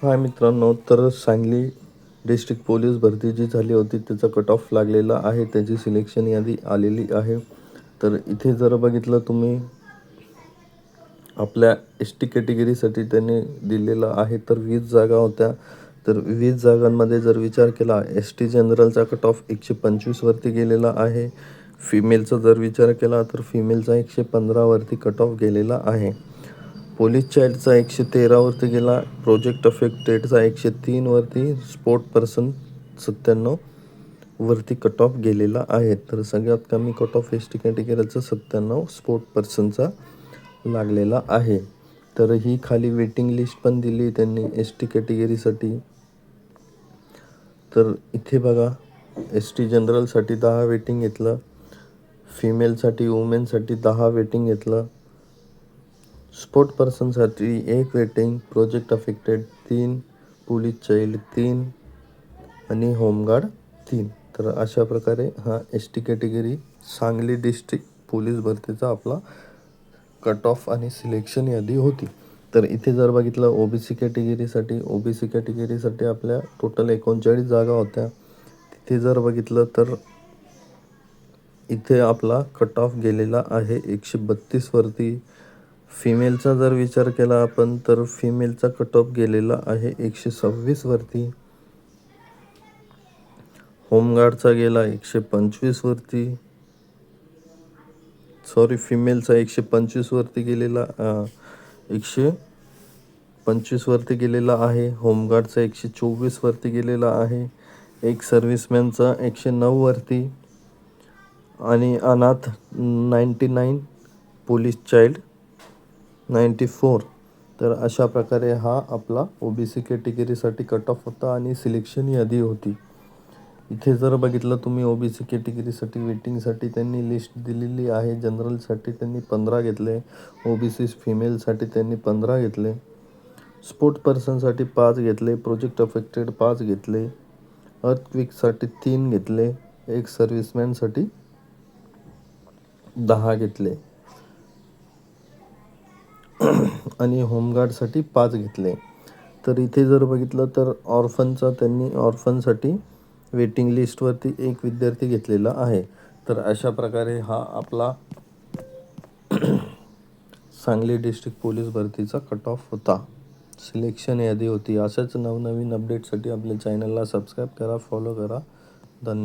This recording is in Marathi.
हाय मित्रांनो, तर सांगली डिस्ट्रिक्ट पोलीस भरती जी झाली होती त्याचा कट ऑफ लागलेला आहे. त्याची सिलेक्शन यादी आलेली आहे. तर इथे जर बघितलं तुम्ही आपल्या एस टी कॅटेगरीसाठी त्यांनी दिलेलं आहे. तर 20 जागा होत्या. तर 20 जागांमध्ये जर विचार केला, एस टी जनरलचा कट ऑफ 125 वरती गेलेला आहे. फिमेलचा जर विचार केला तर फिमेलचा 115 वरती कट ऑफ गेलेला आहे. पोलीस चाइल्डचा 113 वरती गेला. प्रोजेक्ट अफेक्टेडचा 103 वरती, स्पोर्ट पर्सन 97 वरती कट ऑफ गेलेला आहे. तर सगळ्यात कमी कट ऑफ एस टी कॅटेगरीचा 97 स्पोर्ट पर्सनचा लागलेला आहे. तर ही खाली वेटिंग लिस्ट पण दिली त्यांनी एस टी कॅटेगरीसाठी. तर इथे बघा, एस टी जनरलसाठी 10 वेटिंग घेतलं, फिमेलसाठी वुमेनसाठी 10 वेटिंग घेतलं, स्पोर्ट पर्सनसाठी 1 waiting, project affected 3, police child 3 आणि होमगार्ड 3. तर अशा प्रकारे हा S T category Sangli district police भरतीचा आपला कट ऑफ आणि सिलेक्शन यादी होती. तर इथे जर बघितलं ओबीसी कॅटेगरीसाठी आपल्या टोटल 39 जागा होत्या. तिथे जर बघितलं तर इथे आपला कट ऑफ गेलेला आहे 132 वरती. फिमेलचा जर विचार केला आपण तर फिमेलचा कट ऑफ गेलेला आहे 126 वरती. होमगार्डचा गेला 125 वरती. फिमेलचा 125 वरती गेलेला 125 वरती गेलेला आहे. होमगार्डचा 124 वरती गेलेला आहे. एक सर्व्हिसमॅनचा 109 वरती आणि अनाथ 99, पोलीस चाइल्ड 94. तर अशा प्रकारे हा आपला ओबीसी कॅटेगरीसाठी कट ऑफ होता आणि सिलेक्शन यादी होती. इथे जर बघितलं तुम्ही ओबीसी कॅटेगरीसाठी वेटिंगसाठी त्यांनी लिस्ट दिलेली आहे. जनरलसाठी त्यांनी 15 घेतले, ओबीसी फिमेलसाठी त्यांनी 15 घेतले, स्पोर्ट पर्सनसाठी 5 घेतले, प्रोजेक्ट अफेक्टेड 5 घेतले, अर्थक्विकसाठी 3 घेतले, एक सर्व्हिसमॅनसाठी 10 घेतले आणि होमगार्डसाठी 5 घेतले. तर इथे जर बघितलं तर ऑर्फनसाठी वेटिंग लिस्टवरती 1 विद्यार्थी घेतलेला आहे. तर अशा प्रकारे हा आपला सांगली डिस्ट्रिक्ट पोलीस भरतीचा कट ऑफ होता, सिलेक्शन यादी होती. अशाच नवनवीन अपडेटसाठी आपल्या चॅनलला सबस्क्राईब करा, फॉलो करा. धन्यवाद.